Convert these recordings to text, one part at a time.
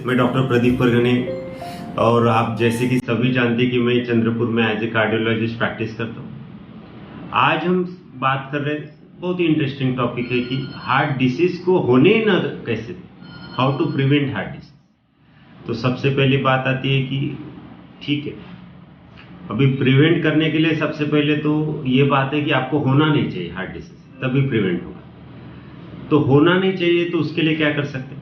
मैं डॉक्टर प्रदीप परगने और आप जैसे कि सभी जानते हैं कि मैं चंद्रपुर में एज ए कार्डियोलॉजिस्ट प्रैक्टिस करता हूँ। आज हम बात कर रहे हैं, बहुत ही इंटरेस्टिंग टॉपिक है कि हार्ट डिसीज को होने न कैसे, how to prevent heart disease. तो सबसे पहली बात आती है कि ठीक है, अभी प्रिवेंट करने के लिए सबसे पहले तो ये बात है कि आपको होना नहीं चाहिए हार्ट डिसीज, तभी प्रिवेंट होगा। तो होना नहीं चाहिए तो उसके लिए क्या कर सकते हैं?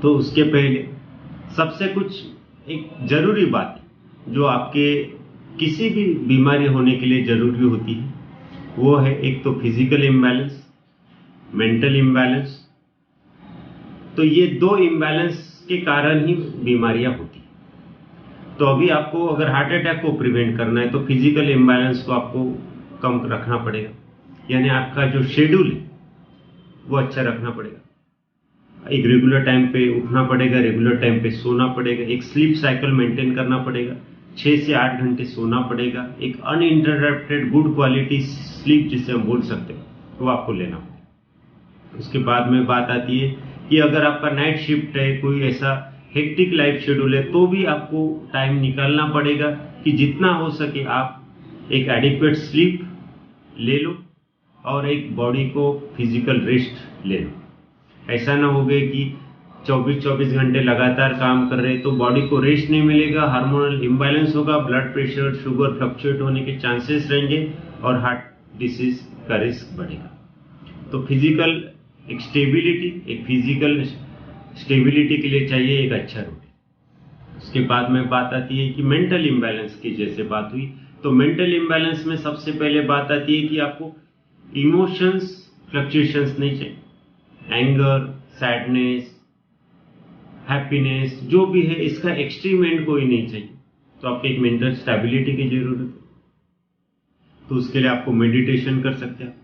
तो उसके पहले सबसे कुछ एक जरूरी बात है जो आपके किसी भी बीमारी होने के लिए जरूरी होती है, वो है एक तो फिजिकल इम्बैलेंस, मेंटल इम्बैलेंस। तो ये दो इम्बैलेंस के कारण ही बीमारियां होती हैं। तो अभी आपको अगर हार्ट अटैक को प्रिवेंट करना है तो फिजिकल इम्बैलेंस को आपको कम रखना पड़ेगा, यानी आपका जो शेड्यूल है वो अच्छा रखना पड़ेगा। एक रेगुलर टाइम पे उठना पड़ेगा, रेगुलर टाइम पे सोना पड़ेगा, एक स्लीप साइकिल मेंटेन करना पड़ेगा, 6 से 8 घंटे सोना पड़ेगा, एक अनइंटरप्टेड गुड क्वालिटी स्लीप जिसे हम बोल सकते हैं वो आपको लेना पड़ेगा। उसके बाद में बात आती है कि अगर आपका नाइट शिफ्ट है, कोई ऐसा हेक्टिक लाइफ शेड्यूल है, तो भी आपको टाइम निकालना पड़ेगा कि जितना हो सके आप एक एडिक्वेट स्लीप ले लो और एक बॉडी को फिजिकल रेस्ट ले लो। ऐसा ना हो गए कि 24-24 घंटे लगातार काम कर रहे तो बॉडी को रेस्ट नहीं मिलेगा, हार्मोनल इम्बैलेंस होगा, ब्लड प्रेशर शुगर फ्लक्चुएट होने के चांसेस रहेंगे और हार्ट डिसीज का रिस्क बढ़ेगा। तो फिजिकल स्टेबिलिटी के लिए चाहिए एक अच्छा रूटीन। उसके बाद में बात आती है कि मेंटल इम्बैलेंस की जैसे बात हुई, तो मेंटल इम्बैलेंस में सबसे पहले बात आती है कि आपको इमोशंस फ्लक्चुएशंस नहीं चाहिए। एंगर, सैडनेस, हैप्पीनेस जो भी है, इसका एक्सट्रीम एंड कोई नहीं चाहिए। तो आपको एक मेंटल स्टेबिलिटी की जरूरत है। तो उसके लिए आपको मेडिटेशन कर सकते हैं,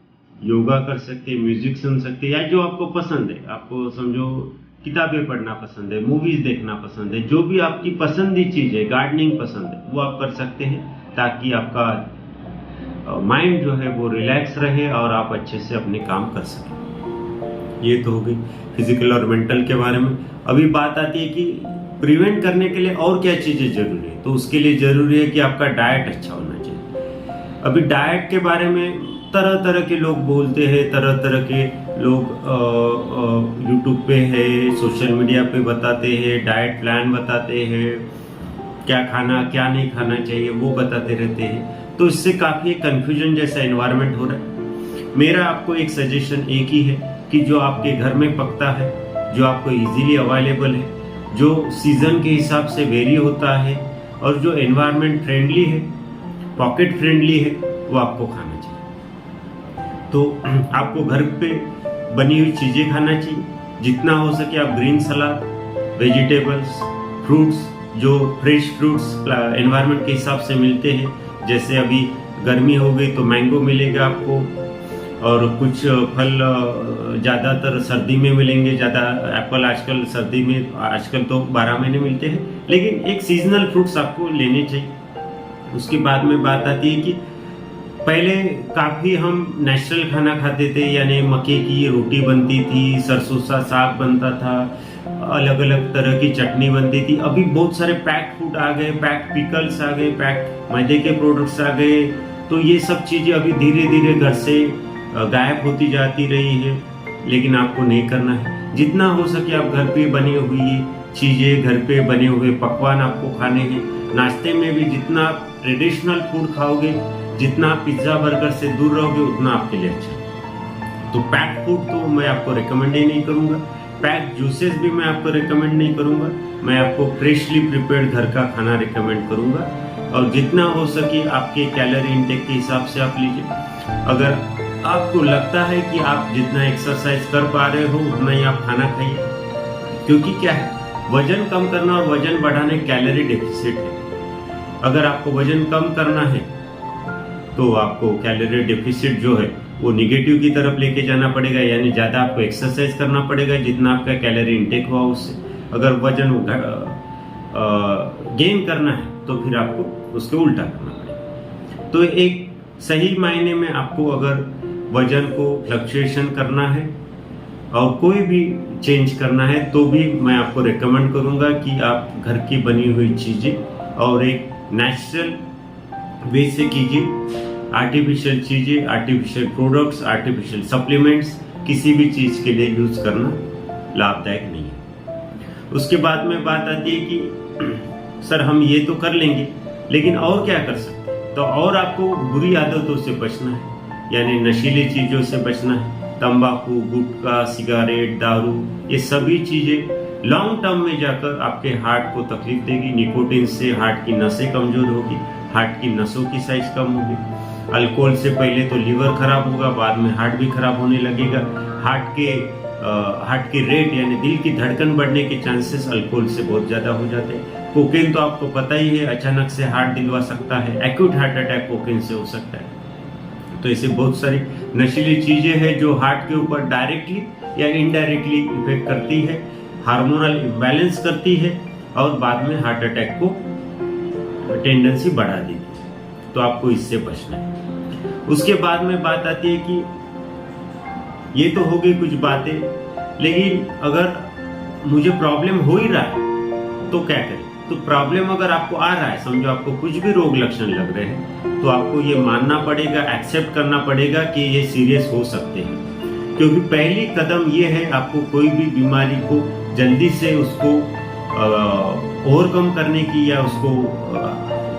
योगा कर सकते हैं, म्यूजिक सुन सकते हैं, या जो आपको पसंद है, आपको समझो किताबें पढ़ना पसंद है, मूवीज देखना पसंद है, जो भी आपकी पसंदी चीज है, गार्डनिंग पसंद है, वो आप कर सकते हैं ताकि आपका माइंड जो है वो रिलैक्स रहे और आप अच्छे से अपने काम कर सकें। ये तो हो गई फिजिकल और मेंटल के बारे में। अभी बात आती है कि प्रिवेंट करने के लिए और क्या चीजें जरूरी है। तो उसके लिए जरूरी है कि आपका डाइट अच्छा होना चाहिए। अभी डाइट के बारे में तरह तरह के लोग बोलते हैं, तरह तरह के लोग यूट्यूब पे है, सोशल मीडिया पे बताते हैं, डाइट प्लान बताते हैं, क्या खाना क्या नहीं खाना चाहिए वो बताते रहते हैं। तो इससे काफी कंफ्यूजन जैसा एनवायरनमेंट हो रहा है। मेरा आपको एक सजेशन एक ही है कि जो आपके घर में पकता है, जो आपको इजीली अवेलेबल है, जो सीजन के हिसाब से वेरी होता है और जो एनवायरनमेंट फ्रेंडली है, पॉकेट फ्रेंडली है, वो आपको खाना चाहिए। तो आपको घर पे बनी हुई चीजें खाना चाहिए। जितना हो सके आप ग्रीन सलाद, वेजिटेबल्स, फ्रूट्स, जो फ्रेश फ्रूट्स एनवायरनमेंट के हिसाब से मिलते हैं, जैसे अभी गर्मी हो गई तो मैंगो मिलेगा आपको, और कुछ फल ज़्यादातर सर्दी में मिलेंगे। ज़्यादा एप्पल आजकल सर्दी में, आजकल तो 12 महीने मिलते हैं, लेकिन एक सीजनल फ्रूट्स आपको लेने चाहिए। उसके बाद में बात आती है कि पहले काफ़ी हम नेचुरल खाना खाते थे, यानी मक्के की रोटी बनती थी, सरसों सा साग बनता था, अलग अलग तरह की चटनी बनती थी। अभी बहुत सारे पैक्ड फूड आ गए, पैक्ड पिकल्स आ गए, पैक्ड मैदे के प्रोडक्ट्स आ गए। तो ये सब चीज़ें अभी धीरे धीरे घर से गायब होती जाती रही है, लेकिन आपको नहीं करना है। जितना हो सके आप घर पे बनी हुई चीजें, घर पे बने हुए पकवान आपको खाने हैं। नाश्ते में भी जितना आप ट्रेडिशनल फूड खाओगे, जितना आप पिज्जा बर्गर से दूर रहोगे, उतना आपके लिए अच्छा। तो पैक्ड फूड तो मैं आपको रिकमेंड ही नहीं करूंगा, पैक्ड जूसेस भी मैं आपको रिकमेंड नहीं करूंगा। मैं आपको फ्रेशली प्रिपेयर्ड घर का खाना रिकमेंड करूंगा। और जितना हो सके आपके कैलोरी इंटेक के हिसाब से आप लीजिए। अगर आपको लगता है कि आप जितना एक्सरसाइज कर पा रहे हो उतना ही आप खाना खाइए, क्योंकि क्या है, वजन कम करना और वजन बढ़ाने कैलोरी डेफिसिट है। अगर आपको वजन कम करना है तो आपको कैलोरी डेफिसिट जो है वो निगेटिव की तरफ लेके जाना पड़ेगा, यानी ज्यादा आपको एक्सरसाइज करना पड़ेगा जितना आपका कैलोरी इंटेक हुआ उससे। अगर वजन गेन करना है तो फिर आपको उसके उल्टा करना पड़ेगा। तो एक सही मायने में आपको अगर वजन को फ्लक्चुएशन करना है और कोई भी चेंज करना है तो भी मैं आपको रेकमेंड करूंगा कि आप घर की बनी हुई चीजें और एक नेचुरल वे से कीजिए। आर्टिफिशियल चीजें, आर्टिफिशियल प्रोडक्ट्स, आर्टिफिशियल सप्लीमेंट्स किसी भी चीज के लिए यूज करना लाभदायक नहीं है। उसके बाद में बात आती है कि सर हम ये तो कर लेंगे लेकिन और क्या कर सकते हैं? तो और आपको बुरी आदतों से बचना है, यानी नशीली चीजों से बचना है। तंबाकू, गुटखा, सिगारेट, दारू, ये सभी चीजें लॉन्ग टर्म में जाकर आपके हार्ट को तकलीफ देगी। निकोटीन से हार्ट की नसें कमजोर होगी, हार्ट की नसों की साइज कम होगी। अल्कोहल से पहले तो लीवर खराब होगा, बाद में हार्ट भी खराब होने लगेगा। हार्ट के रेट यानी दिल की धड़कन बढ़ने के चांसेस अल्कोहल से बहुत ज्यादा हो जाते हैं। कोकेन तो आपको पता ही है, अचानक से हार्ट दिलवा सकता है, एक्यूट हार्ट अटैक कोकेन से हो सकता है। तो ऐसे बहुत सारी नशीली चीजें हैं जो हार्ट के ऊपर डायरेक्टली या इनडायरेक्टली इफेक्ट करती है, हार्मोनल इम्बैलेंस करती है और बाद में हार्ट अटैक को टेंडेंसी बढ़ा देती है। तो आपको इससे बचना है। उसके बाद में बात आती है कि ये तो हो गई कुछ बातें, लेकिन अगर मुझे प्रॉब्लम हो ही रहा है तो क्या करें? तो प्रॉब्लम अगर आपको आ रहा है, समझो आपको कुछ भी रोग लक्षण लग रहे हैं, तो आपको ये मानना पड़ेगा, एक्सेप्ट करना पड़ेगा कि ये सीरियस हो सकते हैं। क्योंकि पहली कदम ये है आपको कोई भी बीमारी को जल्दी से उसको ओवरकम करने की या उसको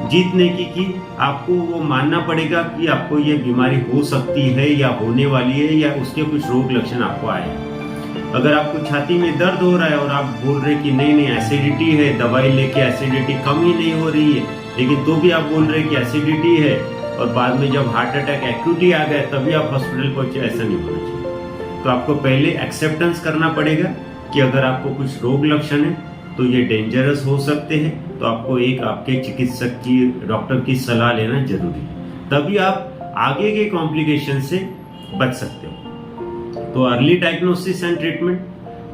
जीतने की आपको वो मानना पड़ेगा कि आपको ये बीमारी हो सकती है या होने वाली है या उसके कुछ रोग लक्षण आपको आए हैं। अगर आपको छाती में दर्द हो रहा है और आप बोल रहे कि नहीं एसिडिटी है, दवाई लेके एसिडिटी कम ही नहीं हो रही है, लेकिन तो भी आप बोल रहे कि एसिडिटी है और बाद में जब हार्ट अटैक एक्यूटी आ गया तभी आप हॉस्पिटल पहुंचे, ऐसा नहीं होना चाहिए। तो आपको पहले एक्सेप्टेंस करना पड़ेगा कि अगर आपको कुछ रोग लक्षण है तो ये डेंजरस हो सकते हैं, तो आपको एक आपके चिकित्सक की, डॉक्टर की सलाह लेना जरूरी है। तभी आप आगे के कॉम्प्लिकेशन से बच सकते हो। तो अर्ली डायग्नोसिस एंड ट्रीटमेंट,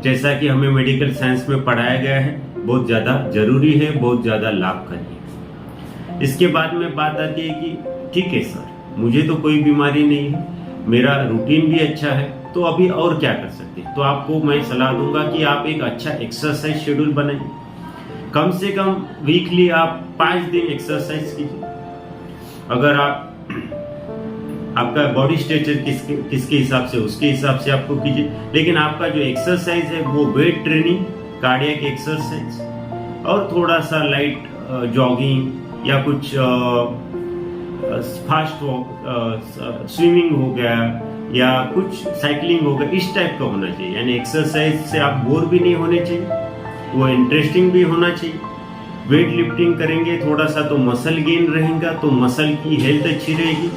जैसा कि हमें मेडिकल साइंस में पढ़ाया गया है, बहुत ज्यादा जरूरी है, बहुत ज्यादा लाभकारी है। इसके बाद में बात आती है कि ठीक है सर, मुझे तो कोई बीमारी नहीं है, मेरा रूटीन भी अच्छा है, तो अभी और क्या कर सकते हैं? तो आपको मैं सलाह दूंगा कि आप एक अच्छा एक्सरसाइज शेड्यूल बनाइए। कम से कम वीकली आप 5 दिन एक्सरसाइज कीजिए। अगर आपका बॉडी स्ट्रक्चर किसके हिसाब से, उसके हिसाब से आपको कीजिए। लेकिन आपका जो एक्सरसाइज है वो वेट ट्रेनिंग, कार्डियक एक्सरसाइज और थोड़ा सा लाइट जॉगिंग या कुछ फास्ट वॉक, स्विमिंग हो गया या कुछ साइकिलिंग हो गया, इस टाइप का होना चाहिए। यानी एक्सरसाइज से आप बोर भी नहीं होने चाहिए, वो इंटरेस्टिंग भी होना चाहिए। वेट लिफ्टिंग करेंगे थोड़ा सा तो मसल गेन रहेगा, तो मसल की हेल्थ अच्छी रहेगी।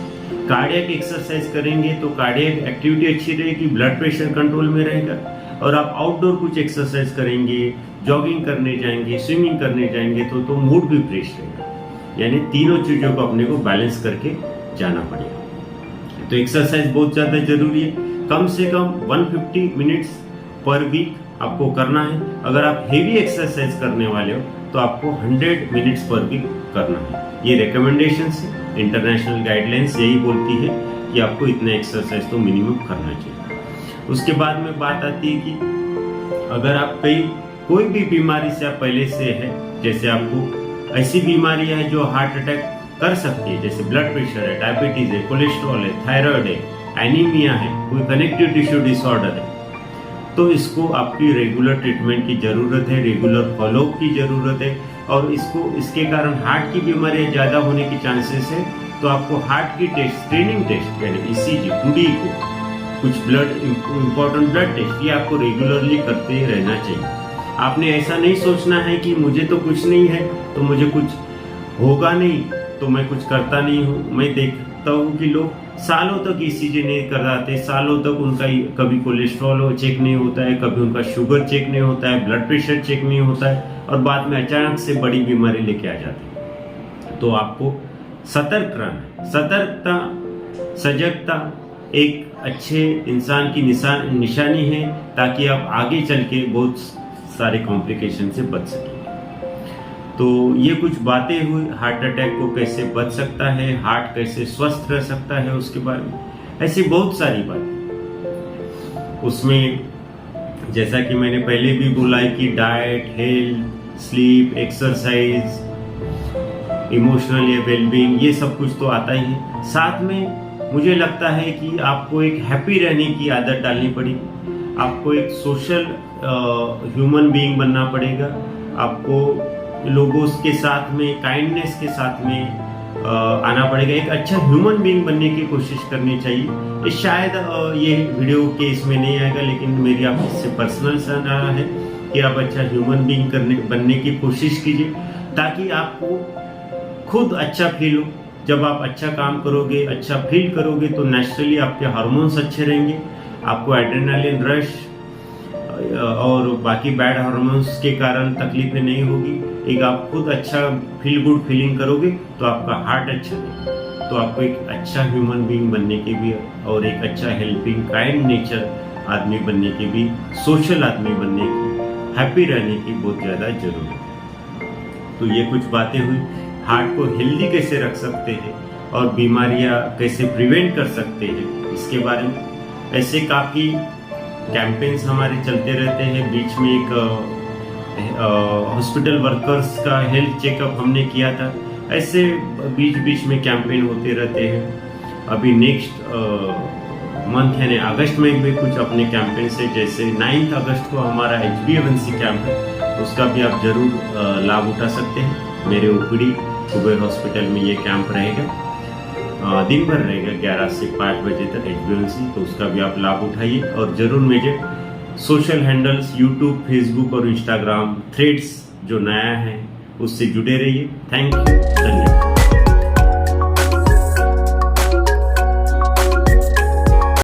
कार्डियक एक्सरसाइज करेंगे तो कार्डियक एक्टिविटी अच्छी रहेगी, ब्लड प्रेशर कंट्रोल में रहेगा। और आप आउटडोर कुछ एक्सरसाइज करेंगे, जॉगिंग करने जाएंगे, स्विमिंग करने जाएंगे तो मूड भी फ्रेश रहेगा। यानी तीनों चीजों को अपने को बैलेंस करके जाना पड़ेगा। तो एक्सरसाइज बहुत ज्यादा जरूरी है। कम से कम 150 मिनट्स पर वीक आपको करना है। अगर आप हेवी एक्सरसाइज करने वाले हो तो आपको 100 मिनट्स पर वीक करना है। ये रिकमेंडेशंस है, इंटरनेशनल गाइडलाइंस यही बोलती है कि आपको इतना एक्सरसाइज तो मिनिमम करना चाहिए। उसके बाद में बात आती है कि अगर आप कोई भी बीमारी से आप पहले से है, जैसे आपको ऐसी बीमारियां हैं जो हार्ट अटैक कर सकती है, जैसे ब्लड प्रेशर है, डायबिटीज है, कोलेस्ट्रॉल है, थायराइड है, एनीमिया है, कोई कनेक्टिव टिश्यू डिसऑर्डर है, तो इसको आपकी रेगुलर ट्रीटमेंट की जरूरत है, रेगुलर फॉलोअप की जरूरत है। और इसके कारण हार्ट की बीमारियां ज्यादा होने की चांसेस है। तो आपको हार्ट की टेस्ट, स्क्रीनिंग टेस्ट यानी ईसीजी, टूडी को कुछ इंपॉर्टेंट ब्लड टेस्ट, ये आपको रेगुलरली करते रहना चाहिए। आपने ऐसा नहीं सोचना है कि मुझे तो कुछ नहीं है तो मुझे कुछ होगा नहीं, तो मैं कुछ करता नहीं हूँ। मैं देखता हूँ कि लोग सालों तक ईसीजी नहीं कराते, सालों तक उनका कभी कोलेस्ट्रॉल चेक नहीं होता है, कभी उनका शुगर चेक नहीं होता है, ब्लड प्रेशर चेक नहीं होता है, और बाद में अचानक से बड़ी बीमारी लेके आ जाती है। तो आपको सतर्क रहना है। सतर्कता, सजगता एक अच्छे इंसान की निशानी है, ताकि आप आगे चल के बहुत सारे कॉम्प्लिकेशन से बच सकें। तो ये कुछ बातें हुई, हार्ट अटैक को कैसे बच सकता है, हार्ट कैसे स्वस्थ रह सकता है उसके बारे में। ऐसी बहुत सारी बातें, उसमें जैसा कि मैंने पहले भी बोला है कि diet, health, sleep, exercise, emotional या वेलबींग, ये सब कुछ तो आता ही है। साथ में मुझे लगता है कि आपको एक हैप्पी रहने की आदत डालनी पड़ेगी, आपको एक सोशल ह्यूमन बीइंग बनना पड़ेगा, आपको लोगों के साथ में काइंडनेस के साथ में आना पड़ेगा, एक अच्छा ह्यूमन बीइंग बनने की कोशिश करनी चाहिए। शायद ये वीडियो के इसमें नहीं आएगा, लेकिन मेरी आपसे पर्सनल सलाह है कि आप अच्छा ह्यूमन बीइंग बनने की कोशिश कीजिए, ताकि आपको खुद अच्छा फील हो। जब आप अच्छा काम करोगे, अच्छा फील करोगे, तो नेचुरली आपके हार्मोन्स अच्छे रहेंगे, आपको एड्रेनालिन रश और बाकी बैड हार्मोन्स के कारण तकलीफें नहीं होगी। एक आप खुद अच्छा फील गुड फीलिंग करोगे तो आपका हार्ट अच्छा रहेगा, तो आपको एक अच्छा ह्यूमन बीइंग बनने के भी और एक अच्छा हेल्पिंग काइंड नेचर आदमी बनने के भी, सोशल आदमी बनने की, हैप्पी रहने की बहुत ज़्यादा जरूरत है। तो ये कुछ बातें हुई, हार्ट को हेल्दी कैसे रख सकते हैं और बीमारियां कैसे प्रिवेंट कर सकते हैं, इसके बारे में। ऐसे काफ़ी कैंपेन्स हमारे चलते रहते हैं। बीच में एक हॉस्पिटल वर्कर्स का हेल्थ चेकअप हमने किया था। ऐसे बीच बीच में कैंपेन होते रहते हैं। अभी नेक्स्ट मंथ यानी अगस्त में भी कुछ अपने कैंपेन से, जैसे 9 अगस्त को हमारा HbA1c कैंप है, उसका भी आप जरूर लाभ उठा सकते हैं। मेरे ओपीडी कुबेर हॉस्पिटल में ये कैंप रहेगा, दिन भर रहेगा 11 से 5 बजे तक HbA1c, तो उसका भी आप लाभ उठाइए। और जरूर मुझे सोशल हैंडल्स यूट्यूब, फेसबुक और इंस्टाग्राम, थ्रेड्स जो नया है उससे जुड़े रहिए। थैंक यू, धन्यवाद।